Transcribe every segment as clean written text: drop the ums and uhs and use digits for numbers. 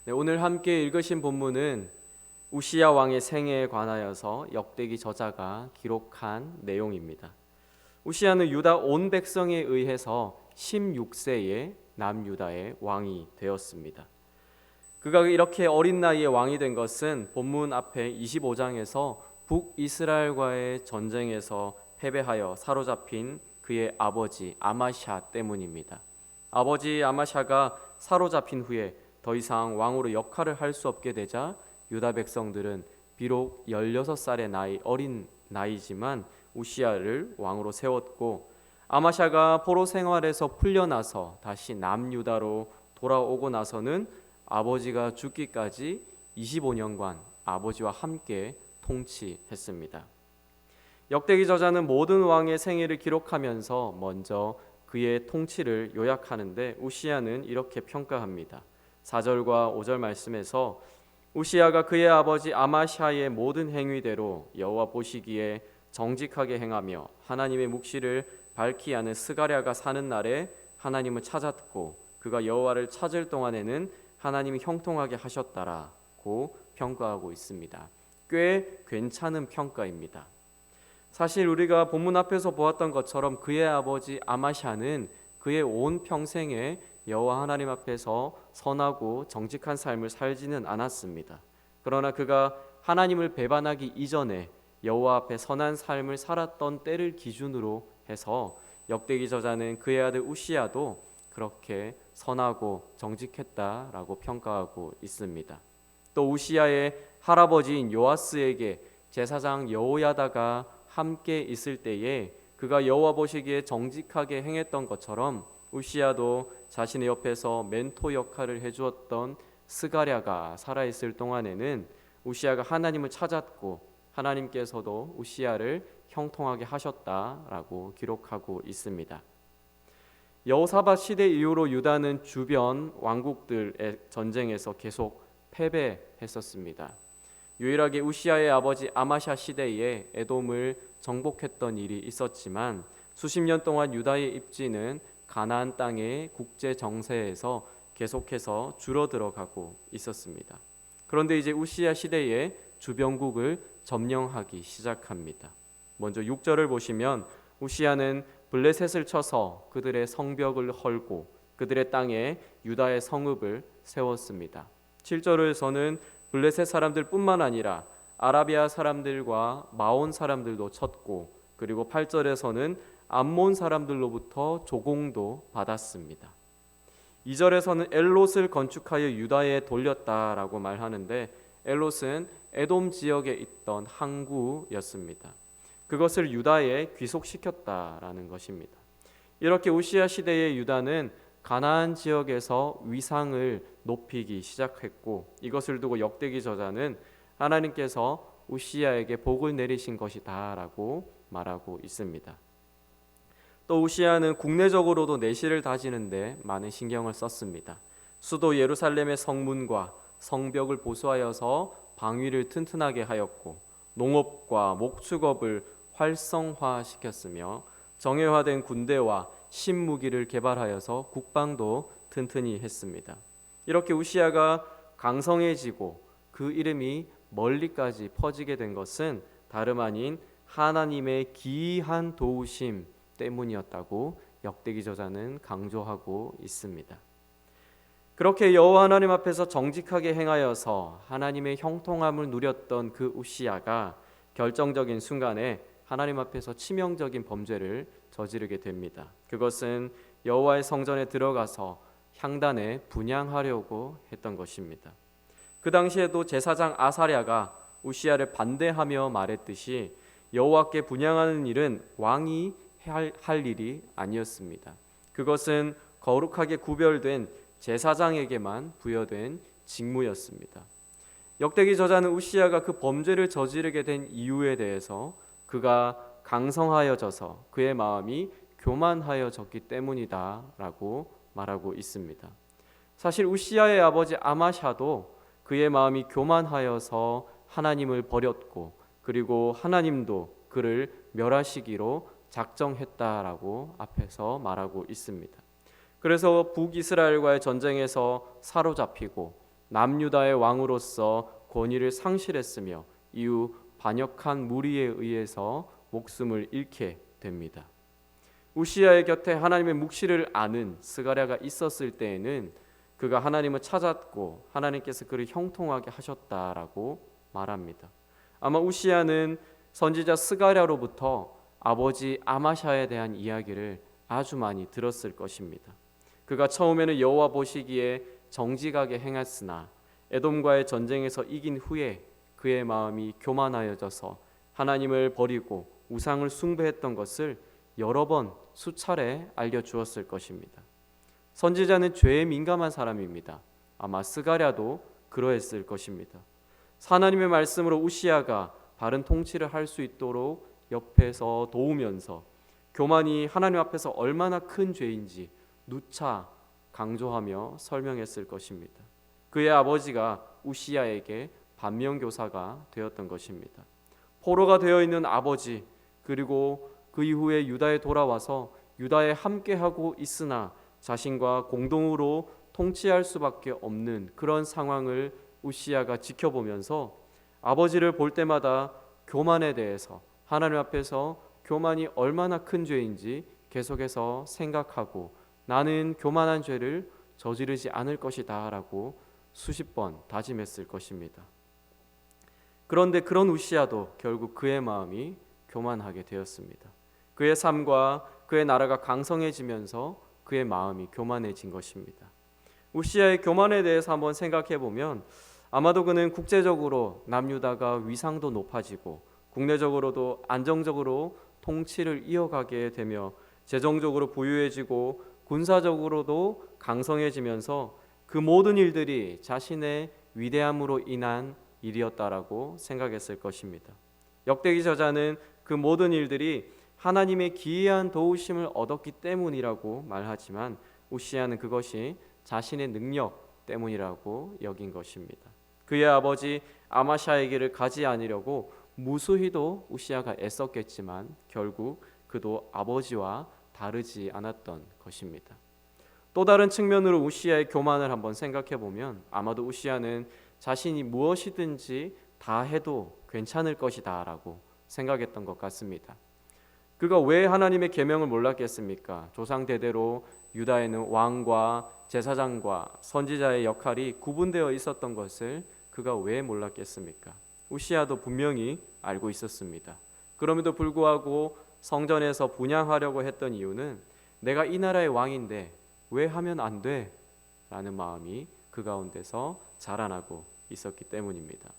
네, 오늘 함께 읽으신 본문은 우시야 왕의 생애에 관하여서 역대기 저자가 기록한 내용입니다. 우시야는 유다 온 백성에 의해서 16세에 남유다의 왕이 되었습니다. 그가 이렇게 어린 나이에 왕이 된 것은 본문 앞에 25장에서 북이스라엘과의 전쟁에서 패배하여 사로잡힌 그의 아버지 아마샤 때문입니다. 아버지 아마샤가 사로잡힌 후에 더 이상 왕으로 역할을 할 수 없게 되자 유다 백성들은 비록 16살의 어린 나이지만 우시야를 왕으로 세웠고, 아마샤가 포로 생활에서 풀려나서 다시 남유다로 돌아오고 나서는 아버지가 죽기까지 25년간 아버지와 함께 통치했습니다. 역대기 저자는 모든 왕의 생애를 기록하면서 먼저 그의 통치를 요약하는데 우시야는 이렇게 평가합니다. 4절과 5절 말씀에서 우시야가 그의 아버지 아마샤의 모든 행위대로 여호와 보시기에 정직하게 행하며 하나님의 묵시를 밝히 하는 스가랴가 사는 날에 하나님을 찾았고, 그가 여호와를 찾을 동안에는 하나님이 형통하게 하셨다라고 평가하고 있습니다. 꽤 괜찮은 평가입니다. 사실 우리가 본문 앞에서 보았던 것처럼 그의 아버지 아마샤는 그의 온 평생에 여호와 하나님 앞에서 선하고 정직한 삶을 살지는 않았습니다. 그러나 그가 하나님을 배반하기 이전에 여호와 앞에 선한 삶을 살았던 때를 기준으로 해서 역대기 저자는 그의 아들 우시야도 그렇게 선하고 정직했다라고 평가하고 있습니다. 또 우시야의 할아버지인 요아스에게 제사장 여호야다가 함께 있을 때에 그가 여호와 보시기에 정직하게 행했던 것처럼 우시야도 자신의 옆에서 멘토 역할을 해주었던 스가랴가 살아있을 동안에는 우시야가 하나님을 찾았고 하나님께서도 우시야를 형통하게 하셨다라고 기록하고 있습니다. 여호사밧 시대 이후로 유다는 주변 왕국들의 전쟁에서 계속 패배했었습니다. 유일하게 우시야의 아버지 아마샤 시대에 에돔을 정복했던 일이 있었지만 수십 년 동안 유다의 입지는 가나안 땅의 국제 정세에서 계속해서 줄어들어가고 있었습니다. 그런데 이제 우시야 시대에 주변국을 점령하기 시작합니다. 먼저 6절을 보시면 우시야는 블레셋을 쳐서 그들의 성벽을 헐고 그들의 땅에 유다의 성읍을 세웠습니다. 7절에서는 블레셋 사람들뿐만 아니라 아라비아 사람들과 마온 사람들도 쳤고, 그리고 8절에서는 암몬 사람들로부터 조공도 받았습니다. 2절에서는 엘롯을 건축하여 유다에 돌렸다라고 말하는데, 엘롯은 에돔 지역에 있던 항구였습니다. 그것을 유다에 귀속시켰다라는 것입니다. 이렇게 우시야 시대의 유다는 가나안 지역에서 위상을 높이기 시작했고, 이것을 두고 역대기 저자는 하나님께서 우시야에게 복을 내리신 것이다라고 말하고 있습니다. 또 우시야는 국내적으로도 내실을 다지는데 많은 신경을 썼습니다. 수도 예루살렘의 성문과 성벽을 보수하여서 방위를 튼튼하게 하였고, 농업과 목축업을 활성화시켰으며 정예화된 군대와 신무기를 개발하여서 국방도 튼튼히 했습니다. 이렇게 우시야가 강성해지고 그 이름이 멀리까지 퍼지게 된 것은 다름 아닌 하나님의 기이한 도우심 때문이었다고 역대기 저자는 강조하고 있습니다. 그렇게 여호와 하나님 앞에서 정직하게 행하여서 하나님의 형통함을 누렸던 그 우시야가 결정적인 순간에 하나님 앞에서 치명적인 범죄를 저지르게 됩니다. 그것은 여호와의 성전에 들어가서 향단에 분향하려고 했던 것입니다. 그 당시에도 제사장 아사랴가 우시야를 반대하며 말했듯이 여호와께 분향하는 일은 왕이 할 일이 아니었습니다. 그것은 거룩하게 구별된 제사장에게만 부여된 직무였습니다. 역대기 저자는 우시야가 그 범죄를 저지르게 된 이유에 대해서 그가 강성하여져서 그의 마음이 교만하여졌기 때문이다라고 말하고 있습니다. 사실 우시야의 아버지 아마샤도 그의 마음이 교만하여서 하나님을 버렸고, 그리고 하나님도 그를 멸하시기로 작정했다라고 앞에서 말하고 있습니다. 그래서 북이스라엘과의 전쟁에서 사로잡히고 남유다의 왕으로서 권위를 상실했으며 이후 반역한 무리에 의해서 목숨을 잃게 됩니다. 우시야의 곁에 하나님의 묵시를 아는 스가랴가 있었을 때에는 그가 하나님을 찾았고 하나님께서 그를 형통하게 하셨다라고 말합니다. 아마 우시야는 선지자 스가랴로부터 아버지 아마샤에 대한 이야기를 아주 많이 들었을 것입니다. 그가 처음에는 여호와 보시기에 정직하게 행했으나 에돔과의 전쟁에서 이긴 후에 그의 마음이 교만하여져서 하나님을 버리고 우상을 숭배했던 것을 여러 번 수차례 알려주었을 것입니다. 선지자는 죄에 민감한 사람입니다. 아마 스가랴도 그러했을 것입니다. 하나님의 말씀으로 우시야가 바른 통치를 할 수 있도록 옆에서 도우면서 교만이 하나님 앞에서 얼마나 큰 죄인지 누차 강조하며 설명했을 것입니다. 그의 아버지가 우시야에게 반면교사가 되었던 것입니다. 포로가 되어 있는 아버지, 그리고 그 이후에 유다에 돌아와서 유다에 함께하고 있으나 자신과 공동으로 통치할 수밖에 없는 그런 상황을 우시야가 지켜보면서 아버지를 볼 때마다 교만에 대해서 하나님 앞에서 교만이 얼마나 큰 죄인지 계속해서 생각하고 나는 교만한 죄를 저지르지 않을 것이다 라고 수십 번 다짐했을 것입니다. 그런데 그런 우시야도 결국 그의 마음이 교만하게 되었습니다. 그의 삶과 그의 나라가 강성해지면서 그의 마음이 교만해진 것입니다. 우시야의 교만에 대해서 한번 생각해 보면 아마도 그는 국제적으로 남유다가 위상도 높아지고 국내적으로도 안정적으로 통치를 이어가게 되며 재정적으로 부유해지고 군사적으로도 강성해지면서 그 모든 일들이 자신의 위대함으로 인한 일이었다라고 생각했을 것입니다. 역대기 저자는 그 모든 일들이 하나님의 기이한 도우심을 얻었기 때문이라고 말하지만 우시야는 그것이 자신의 능력 때문이라고 여긴 것입니다. 그의 아버지 아마샤에게를 가지 않으려고 무수히도 우시야가 애썼겠지만 결국 그도 아버지와 다르지 않았던 것입니다. 또 다른 측면으로 우시야의 교만을 한번 생각해 보면 아마도 우시야는 자신이 무엇이든지 다 해도 괜찮을 것이다 라고 생각했던 것 같습니다. 그가 왜 하나님의 계명을 몰랐겠습니까? 조상 대대로 유다에는 왕과 제사장과 선지자의 역할이 구분되어 있었던 것을 그가 왜 몰랐겠습니까? 우시야도 분명히 알고 있었습니다. 그럼에도 불구하고 성전에서 분향하려고 했던 이유는 내가 이 나라의 왕인데 왜 하면 안 돼? 라는 마음이 그 가운데서 자라나고 있었기 때문입니다.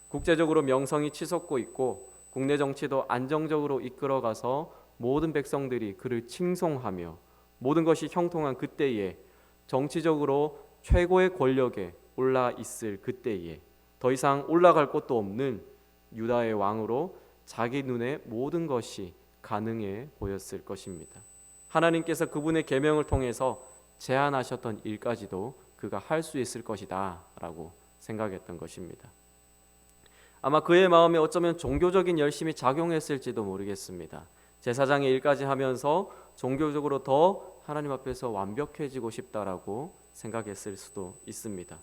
국제적으로 명성이 치솟고 있고 국내 정치도 안정적으로 이끌어가서 모든 백성들이 그를 칭송하며 모든 것이 형통한 그때에 정치적으로 최고의 권력에 올라 있을 그때에 더 이상 올라갈 곳도 없는 유다의 왕으로 자기 눈에 모든 것이 가능해 보였을 것입니다. 하나님께서 그분의 계명을 통해서 제안하셨던 일까지도 그가 할 수 있을 것이다 라고 생각했던 것입니다. 아마 그의 마음에 어쩌면 종교적인 열심이 작용했을지도 모르겠습니다. 제사장의 일까지 하면서 종교적으로 더 하나님 앞에서 완벽해지고 싶다라고 생각했을 수도 있습니다.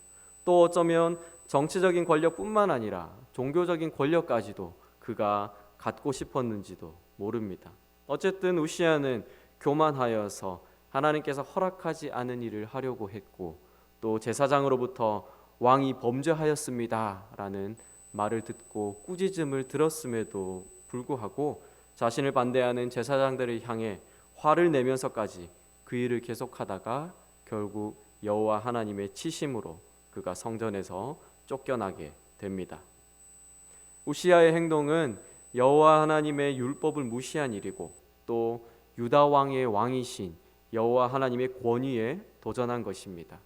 또 어쩌면 정치적인 권력뿐만 아니라 종교적인 권력까지도 그가 갖고 싶었는지도 모릅니다. 어쨌든 우시야는 교만하여서 하나님께서 허락하지 않은 일을 하려고 했고 또 제사장으로부터 왕이 범죄하였습니다 라는 말을 듣고 꾸짖음을 들었음에도 불구하고 자신을 반대하는 제사장들을 향해 화를 내면서까지 그 일을 계속하다가 결국 여호와 하나님의 치심으로 그가 성전에서 쫓겨나게 됩니다. 우시야의 행동은 여호와 하나님의 율법을 무시한 일이고 또 유다 왕의 왕이신 여호와 하나님의 권위에 도전한 것입니다.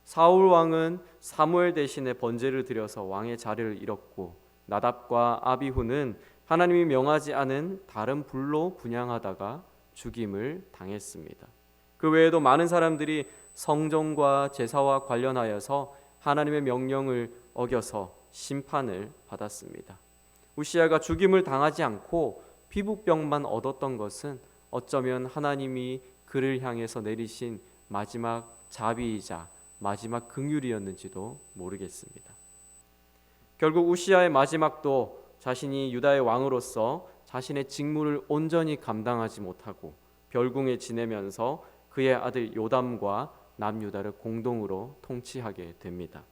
사울 왕은 사무엘 대신에 번제를 드려서 왕의 자리를 잃었고 나답과 아비후는 하나님이 명하지 않은 다른 불로 분향하다가 죽임을 당했습니다. 그 외에도 많은 사람들이 성전과 제사와 관련하여서 하나님의 명령을 어겨서 심판을 받았습니다. 우시야가 죽임을 당하지 않고 피부병만 얻었던 것은 어쩌면 하나님이 그를 향해서 내리신 마지막 자비이자 마지막 긍휼이었는지도 모르겠습니다. 결국 우시야의 마지막도 자신이 유다의 왕으로서 자신의 직무를 온전히 감당하지 못하고 별궁에 지내면서 그의 아들 요담과 남유다를 공동으로 통치하게 됩니다.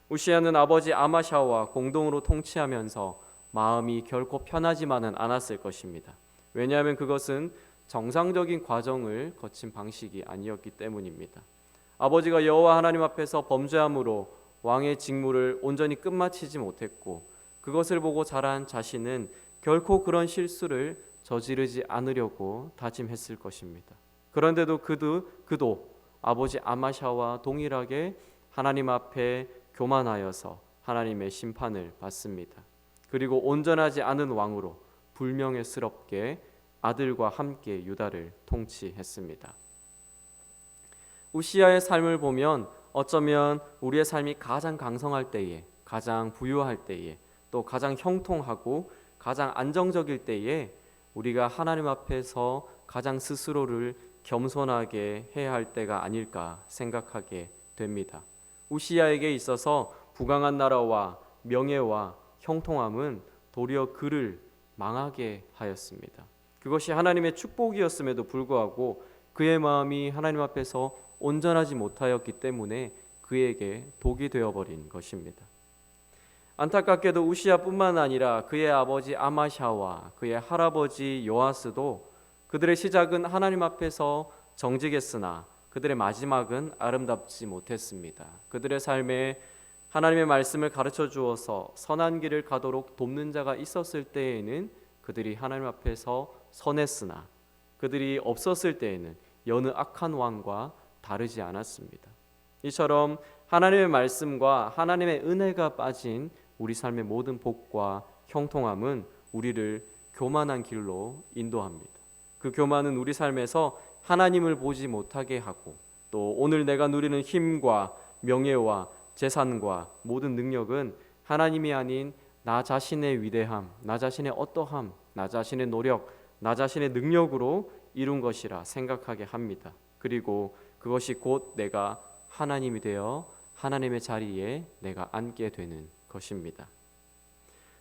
우시야는 아버지 아마샤와 공동으로 통치하면서 마음이 결코 편하지만은 않았을 것입니다. 왜냐하면 그것은 정상적인 과정을 거친 방식이 아니었기 때문입니다. 아버지가 여호와 하나님 앞에서 범죄함으로 왕의 직무를 온전히 끝마치지 못했고 그것을 보고 자란 자신은 결코 그런 실수를 저지르지 않으려고 다짐했을 것입니다. 그런데도 그도 아버지 아마샤와 동일하게 하나님 앞에 교만하여서 하나님의 심판을 받습니다. 그리고 온전하지 않은 왕으로 불명예스럽게 아들과 함께 유다를 통치했습니다. 우시야의 삶을 보면 어쩌면 우리의 삶이 가장 강성할 때에, 가장 부유할 때에, 또 가장 형통하고 가장 안정적일 때에 우리가 하나님 앞에서 가장 스스로를 겸손하게 해야 할 때가 아닐까 생각하게 됩니다. 우시야에게 있어서 부강한 나라와 명예와 형통함은 도리어 그를 망하게 하였습니다. 그것이 하나님의 축복이었음에도 불구하고 그의 마음이 하나님 앞에서 온전하지 못하였기 때문에 그에게 독이 되어버린 것입니다. 안타깝게도 우시야뿐만 아니라 그의 아버지 아마샤와 그의 할아버지 요아스도 그들의 시작은 하나님 앞에서 정직했으나 그들의 마지막은 아름답지 못했습니다. 그들의 삶에 하나님의 말씀을 가르쳐 주어서 선한 길을 가도록 돕는 자가 있었을 때에는 그들이 하나님 앞에서 선했으나 그들이 없었을 때에는 여느 악한 왕과 다르지 않았습니다. 이처럼 하나님의 말씀과 하나님의 은혜가 빠진 우리 삶의 모든 복과 형통함은 우리를 교만한 길로 인도합니다. 그 교만은 우리 삶에서 하나님을 보지 못하게 하고 또 오늘 내가 누리는 힘과 명예와 재산과 모든 능력은 하나님이 아닌 나 자신의 위대함, 나 자신의 어떠함, 나 자신의 노력, 나 자신의 능력으로 이룬 것이라 생각하게 합니다. 그리고 그것이 곧 내가 하나님이 되어 하나님의 자리에 내가 앉게 되는 것입니다.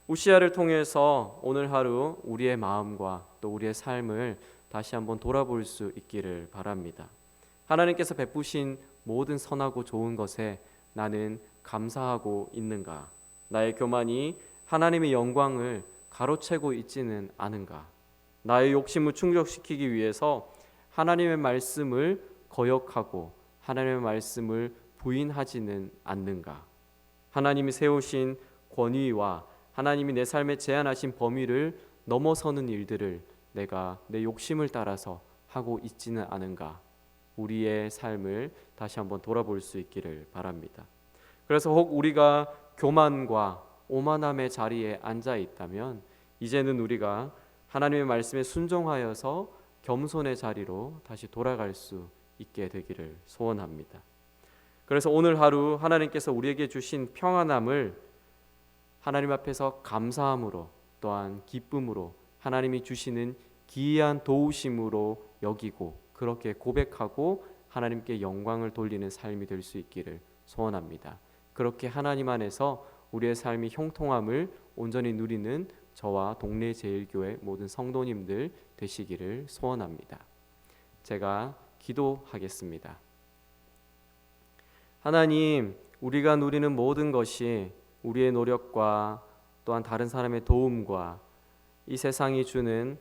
우시야를 통해서 오늘 하루 우리의 마음과 또 우리의 삶을 다시 한번 돌아볼 수 있기를 바랍니다. 하나님께서 베푸신 모든 선하고 좋은 것에 나는 감사하고 있는가? 나의 교만이 하나님의 영광을 가로채고 있지는 않은가? 나의 욕심을 충족시키기 위해서 하나님의 말씀을 거역하고 하나님의 말씀을 부인하지는 않는가? 하나님이 세우신 권위와 하나님이 내 삶에 제한하신 범위를 넘어서는 일들을 내가 내 욕심을 따라서 하고 있지는 않은가? 우리의 삶을 다시 한번 돌아볼 수 있기를 바랍니다. 그래서 혹 우리가 교만과 오만함의 자리에 앉아 있다면 이제는 우리가 하나님의 말씀에 순종하여서 겸손의 자리로 다시 돌아갈 수 있게 되기를 소원합니다. 그래서 오늘 하루 하나님께서 우리에게 주신 평안함을 하나님 앞에서 감사함으로 또한 기쁨으로 하나님이 주시는 기이한 도우심으로 여기고 그렇게 고백하고 하나님께 영광을 돌리는 삶이 될 수 있기를 소원합니다. 그렇게 하나님 안에서 우리의 삶이 형통함을 온전히 누리는 저와 동네 제일교회 모든 성도님들 되시기를 소원합니다. 제가 기도하겠습니다. 하나님, 우리가 누리는 모든 것이 우리의 노력과 또한 다른 사람의 도움과 이 세상이 주는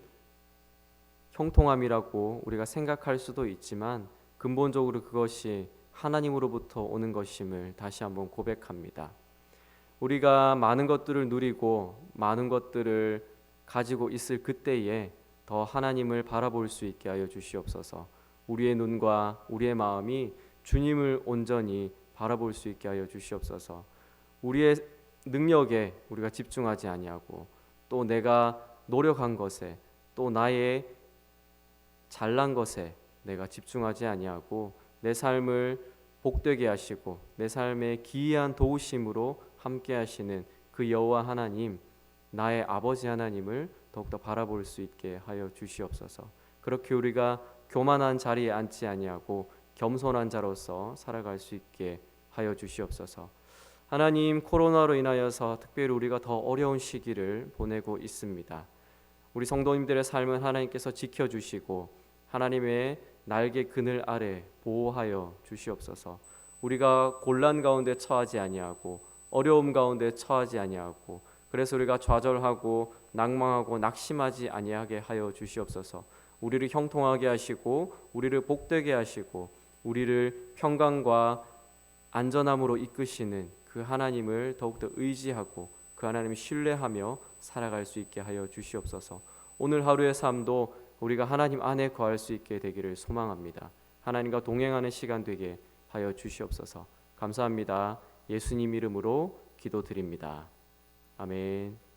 형통함이라고 우리가 생각할 수도 있지만 근본적으로 그것이 하나님으로부터 오는 것임을 다시 한번 고백합니다. 우리가 많은 것들을 누리고 많은 것들을 가지고 있을 그때에 더 하나님을 바라볼 수 있게 하여 주시옵소서. 우리의 눈과 우리의 마음이 주님을 온전히 바라볼 수 있게 하여 주시옵소서. 우리의 능력에 우리가 집중하지 아니하고 또 내가 노력한 것에 또 나의 잘난 것에 내가 집중하지 아니하고 내 삶을 복되게 하시고 내 삶의 기이한 도우심으로 함께 하시는 그 여호와 하나님, 나의 아버지 하나님을 더욱더 바라볼 수 있게 하여 주시옵소서. 그렇게 우리가 교만한 자리에 앉지 아니하고 겸손한 자로서 살아갈 수 있게 하여 주시옵소서. 하나님, 코로나로 인하여서 특별히 우리가 더 어려운 시기를 보내고 있습니다. 우리 성도님들의 삶은 하나님께서 지켜주시고 하나님의 날개 그늘 아래 보호하여 주시옵소서. 우리가 곤란 가운데 처하지 아니하고 어려움 가운데 처하지 아니하고 그래서 우리가 좌절하고 낭망하고 낙심하지 아니하게 하여 주시옵소서. 우리를 형통하게 하시고 우리를 복되게 하시고 우리를 평강과 안전함으로 이끄시는 그 하나님을 더욱더 의지하고 그 하나님을 신뢰하며 살아갈 수 있게 하여 주시옵소서. 오늘 하루의 삶도 우리가 하나님 안에 거할 수 있게 되기를 소망합니다. 하나님과 동행하는 시간 되게 하여 주시옵소서. 감사합니다. 예수님 이름으로 기도드립니다. 아멘.